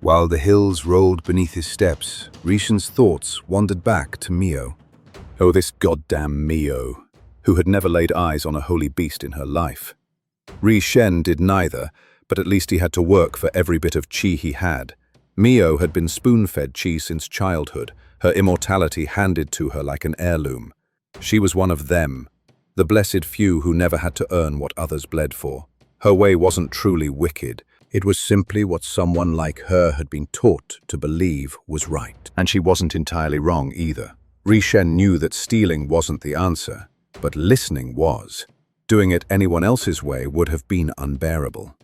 While the hills rolled beneath his steps, Rhy Shen's thoughts wandered back to Mio. Oh, this goddamn Mio, who had never laid eyes on a holy beast in her life. Rhy Shen did neither, but at least he had to work for every bit of qi he had. Mio had been spoon-fed qi since childhood, her immortality handed to her like an heirloom. She was one of them, the blessed few who never had to earn what others bled for. Her way wasn't truly wicked. It was simply what someone like her had been taught to believe was right. And she wasn't entirely wrong either. Rhy Shen knew that stealing wasn't the answer, but listening was. Doing it anyone else's way would have been unbearable.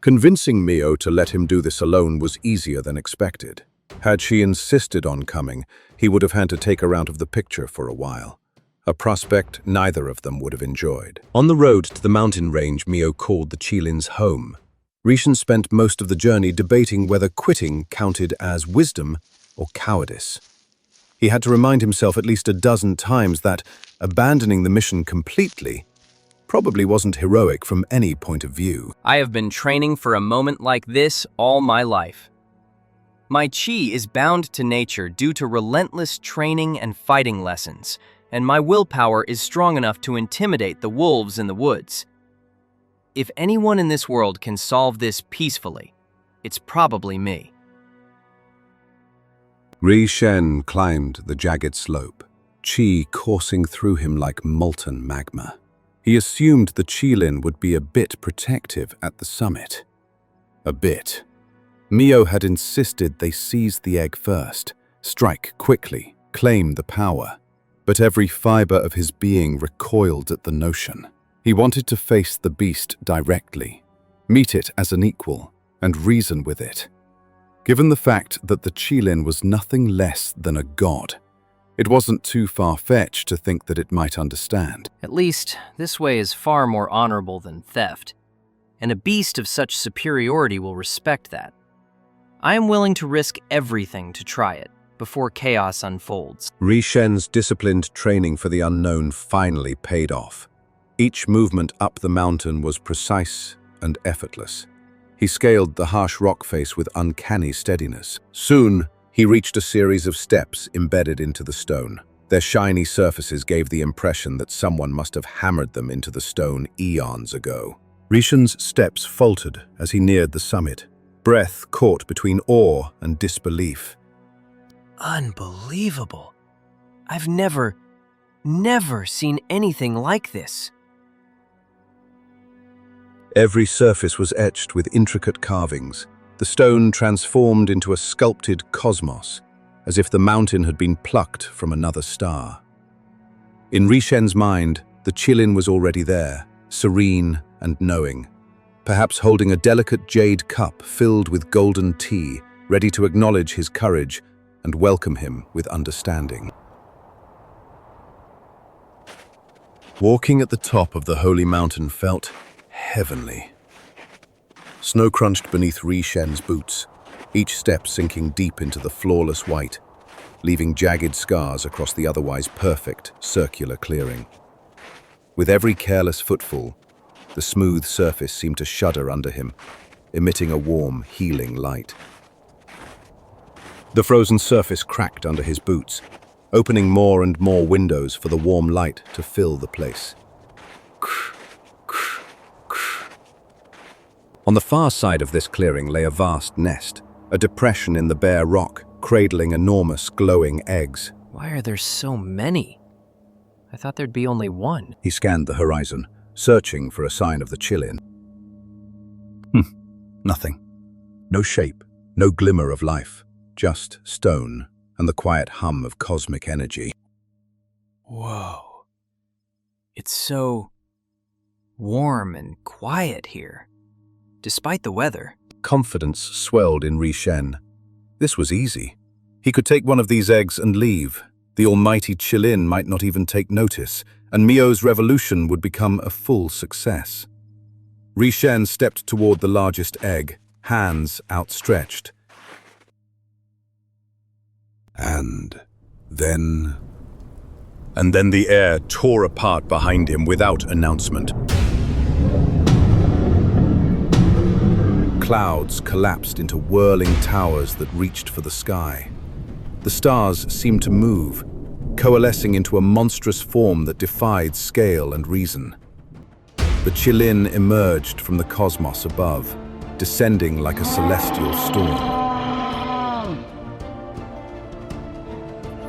Convincing Mio to let him do this alone was easier than expected. Had she insisted on coming, he would have had to take her out of the picture for a while. A prospect neither of them would have enjoyed. On the road to the mountain range Mio called the Qilin's home, Rhy Shen spent most of the journey debating whether quitting counted as wisdom or cowardice. He had to remind himself at least a dozen times that abandoning the mission completely probably wasn't heroic from any point of view. I have been training for a moment like this all my life. My qi is bound to nature due to relentless training and fighting lessons, and my willpower is strong enough to intimidate the wolves in the woods. If anyone in this world can solve this peacefully, it's probably me. Rhy Shen climbed the jagged slope, qi coursing through him like molten magma. He assumed the Qilin would be a bit protective at the summit. A bit. Mio had insisted they seize the egg first, strike quickly, claim the power. But every fiber of his being recoiled at the notion. He wanted to face the beast directly, meet it as an equal, and reason with it. Given the fact that the Qilin was nothing less than a god, it wasn't too far-fetched to think that it might understand. At least, this way is far more honorable than theft, and a beast of such superiority will respect that. I am willing to risk everything to try it, before chaos unfolds. Rhy Shen's disciplined training for the unknown finally paid off. Each movement up the mountain was precise and effortless. He scaled the harsh rock face with uncanny steadiness. Soon, he reached a series of steps embedded into the stone. Their shiny surfaces gave the impression that someone must have hammered them into the stone eons ago. Rhy Shen's steps faltered as he neared the summit, breath caught between awe and disbelief. Unbelievable. I've never seen anything like this. Every surface was etched with intricate carvings. The stone transformed into a sculpted cosmos, as if the mountain had been plucked from another star. In Rhy Shen's mind, the Qilin was already there, serene and knowing, perhaps holding a delicate jade cup filled with golden tea, ready to acknowledge his courage and welcome him with understanding. Walking at the top of the holy mountain felt heavenly. Snow crunched beneath Rhy Shen's boots, each step sinking deep into the flawless white, leaving jagged scars across the otherwise perfect circular clearing. With every careless footfall, the smooth surface seemed to shudder under him, emitting a warm, healing light. The frozen surface cracked under his boots, opening more and more windows for the warm light to fill the place. On the far side of this clearing lay a vast nest, a depression in the bare rock, cradling enormous glowing eggs. Why are there so many? I thought there'd be only one. He scanned the horizon, searching for a sign of the Qilin. Nothing. No shape, no glimmer of life, just stone and the quiet hum of cosmic energy. Whoa. It's so warm and quiet here. Despite the weather. Confidence swelled in Rhy Shen. This was easy. He could take one of these eggs and leave. The almighty Qilin might not even take notice, and Mio's revolution would become a full success. Rhy Shen stepped toward the largest egg, hands outstretched. And then the air tore apart behind him without announcement. clouds collapsed into whirling towers that reached for the sky. The stars seemed to move, coalescing into a monstrous form that defied scale and reason. The Qilin emerged from the cosmos above, descending like a celestial storm.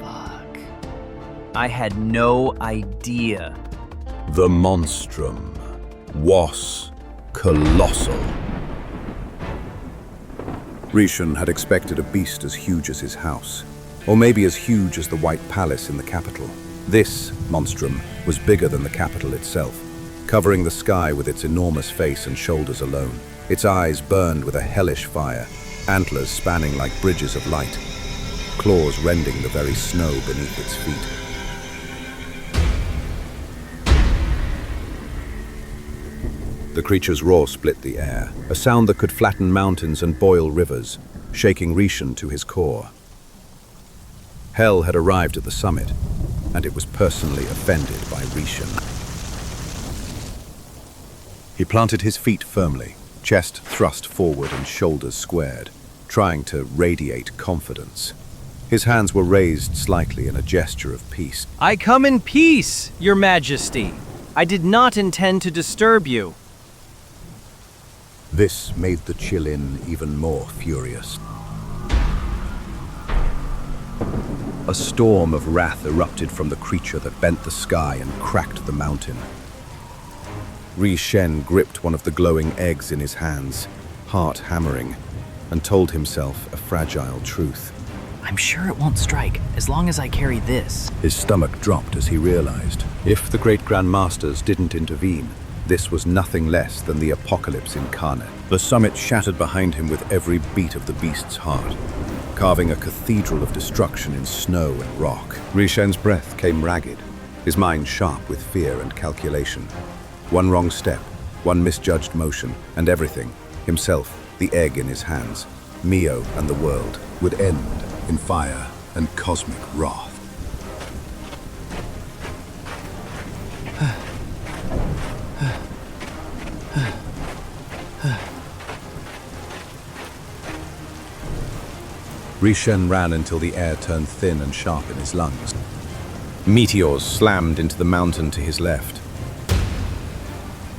Fuck. I had no idea. The monstrum was colossal. Rhy Shen had expected a beast as huge as his house, or maybe as huge as the White Palace in the capital. This monstrum was bigger than the capital itself, covering the sky with its enormous face and shoulders alone. Its eyes burned with a hellish fire, antlers spanning like bridges of light, claws rending the very snow beneath its feet. The creature's roar split the air, a sound that could flatten mountains and boil rivers, shaking Rhy Shen to his core. Hell had arrived at the summit, and it was personally offended by Rhy Shen. He planted his feet firmly, chest thrust forward and shoulders squared, trying to radiate confidence. His hands were raised slightly in a gesture of peace. I come in peace, Your Majesty. I did not intend to disturb you. This made the Qilin even more furious. A storm of wrath erupted from the creature that bent the sky and cracked the mountain. Rhy Shen gripped one of the glowing eggs in his hands, heart hammering, and told himself a fragile truth. I'm sure it won't strike, as long as I carry this. His stomach dropped as he realized, if the great Grand Masters didn't intervene, this was nothing less than the apocalypse incarnate. The summit shattered behind him with every beat of the beast's heart, carving a cathedral of destruction in snow and rock. Rhy Shen's breath came ragged, his mind sharp with fear and calculation. One wrong step, one misjudged motion, and everything, himself, the egg in his hands, Mio and the world, would end in fire and cosmic wrath. Rhy Shen ran until the air turned thin and sharp in his lungs. Meteors slammed into the mountain to his left.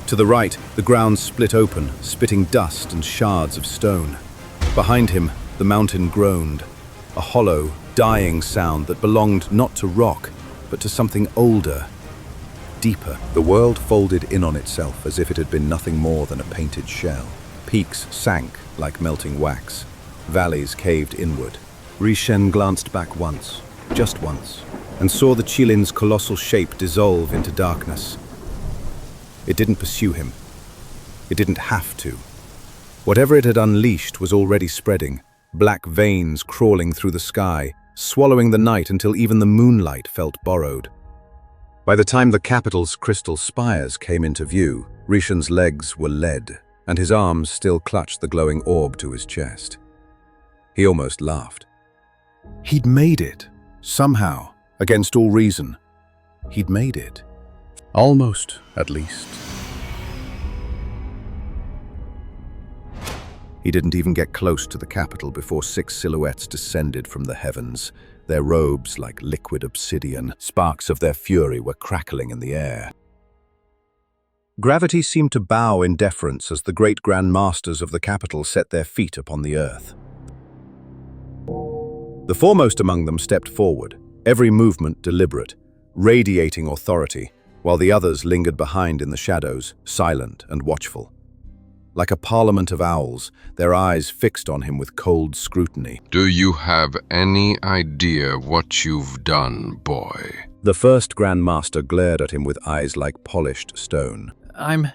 To the right, the ground split open, spitting dust and shards of stone. Behind him, the mountain groaned, a hollow, dying sound that belonged not to rock, but to something older, deeper. The world folded in on itself as if it had been nothing more than a painted shell. Peaks sank like melting wax. Valleys caved inward. Rhy Shen glanced back once, just once, and saw the Qilin's colossal shape dissolve into darkness. It didn't pursue him. It didn't have to. Whatever it had unleashed was already spreading, black veins crawling through the sky, swallowing the night until even the moonlight felt borrowed. By the time the capital's crystal spires came into view, Rhy Shen's legs were lead, and his arms still clutched the glowing orb to his chest. He almost laughed. He'd made it. Somehow, against all reason. He'd made it. Almost, at least. He didn't even get close to the capital before 6 silhouettes descended from the heavens, their robes like liquid obsidian. Sparks of their fury were crackling in the air. Gravity seemed to bow in deference as the great Grand Masters of the capital set their feet upon the earth. The foremost among them stepped forward, every movement deliberate, radiating authority, while the others lingered behind in the shadows, silent and watchful. Like a parliament of owls, their eyes fixed on him with cold scrutiny. Do you have any idea what you've done, boy? The first Grand Master glared at him with eyes like polished stone. I'm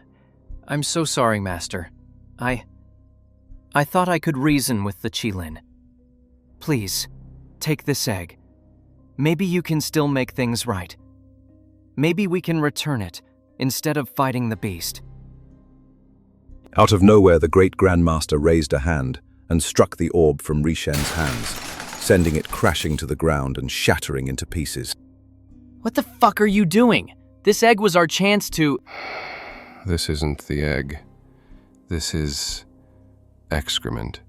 so sorry, Master. I thought I could reason with the Qilin. Please, take this egg. Maybe you can still make things right. Maybe we can return it, instead of fighting the beast. Out of nowhere, the great Grand Master raised a hand and struck the orb from Rhy Shen's hands, sending it crashing to the ground and shattering into pieces. What the fuck are you doing? This egg was our chance to... This isn't the egg. This is excrement.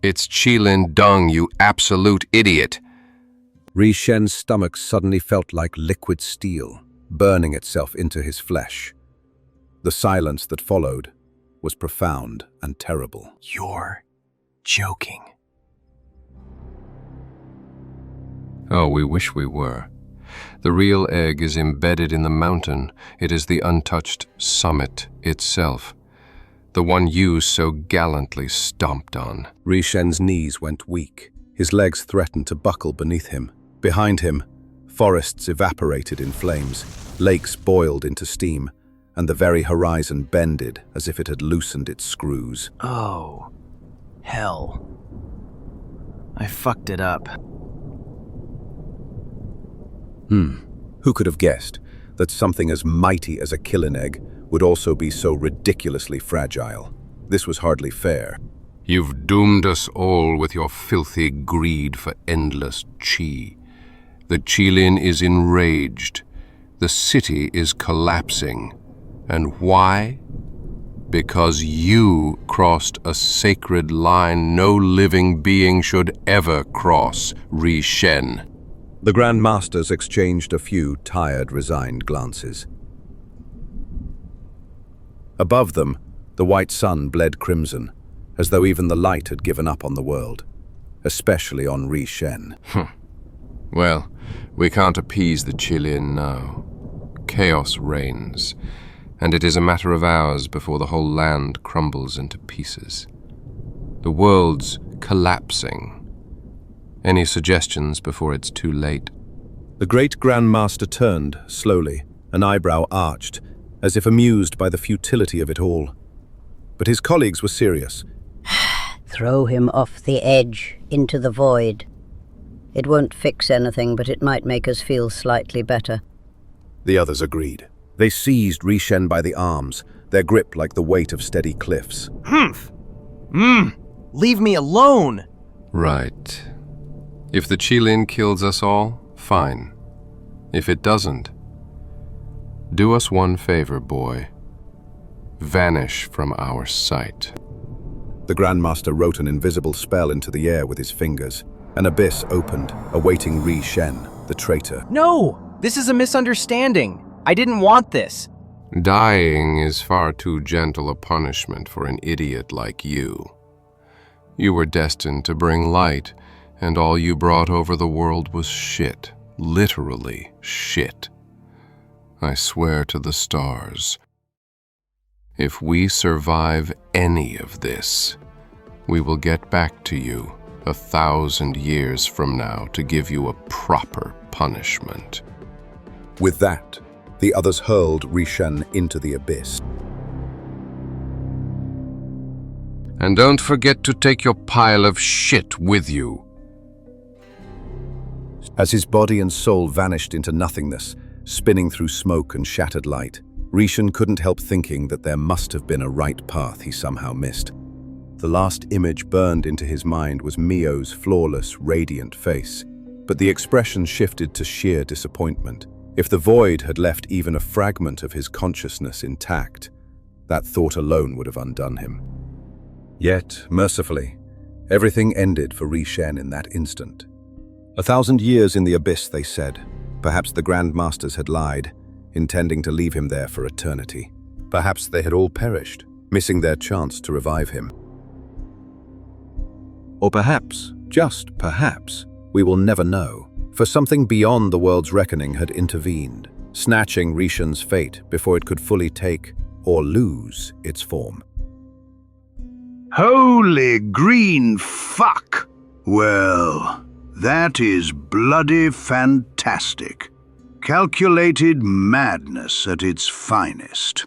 It's Qilin dung, you absolute idiot. Rhy Shen's stomach suddenly felt like liquid steel, burning itself into his flesh. The silence that followed was profound and terrible. You're joking. Oh, we wish we were. The real egg is embedded in the mountain. It is the untouched summit itself, the one you so gallantly stomped on. Rhy Shen's knees went weak. His legs threatened to buckle beneath him. Behind him, forests evaporated in flames, lakes boiled into steam, and the very horizon bended as if it had loosened its screws. Oh, hell. I fucked it up. Who could have guessed that something as mighty as a Qilin egg would also be so ridiculously fragile? This was hardly fair. You've doomed us all with your filthy greed for endless qi. The Qilin is enraged. The city is collapsing. And why? Because you crossed a sacred line no living being should ever cross, Rhy Shen. The Grand Masters exchanged a few tired, resigned glances. Above them, the white sun bled crimson, as though even the light had given up on the world, especially on Rhy Shen. Well, we can't appease the Qilin now. Chaos reigns, and it is a matter of hours before the whole land crumbles into pieces. The world's collapsing. Any suggestions before it's too late? The great Grand Master turned, slowly, an eyebrow arched, as if amused by the futility of it all. But his colleagues were serious. Throw him off the edge, into the void. It won't fix anything, but it might make us feel slightly better. The others agreed. They seized Rhy Shen by the arms, their grip like the weight of steady cliffs. Leave me alone! Right. If the Qilin kills us all, fine. If it doesn't, do us one favor, boy. Vanish from our sight. The Grand Master wrote an invisible spell into the air with his fingers. An abyss opened, awaiting Rhy Shen, the traitor. No! This is a misunderstanding. I didn't want this. Dying is far too gentle a punishment for an idiot like you. You were destined to bring light, and all you brought over the world was shit. Literally shit. I swear to the stars. If we survive any of this, we will get back to you 1,000 years from now to give you a proper punishment. With that, the others hurled Rhy Shen into the abyss. And don't forget to take your pile of shit with you. As his body and soul vanished into nothingness, spinning through smoke and shattered light, Rhy Shen couldn't help thinking that there must have been a right path he somehow missed. The last image burned into his mind was Mio's flawless, radiant face, but the expression shifted to sheer disappointment. If the void had left even a fragment of his consciousness intact, that thought alone would have undone him. Yet, mercifully, everything ended for Rhy Shen in that instant. 1,000 years in the abyss, they said. Perhaps the Grand Masters had lied, intending to leave him there for eternity. Perhaps they had all perished, missing their chance to revive him. Or perhaps, just perhaps, we will never know, for something beyond the world's reckoning had intervened, snatching Rhy Shen's fate before it could fully take or lose its form. Holy green fuck! Well, that is bloody fantastic. Calculated madness at its finest.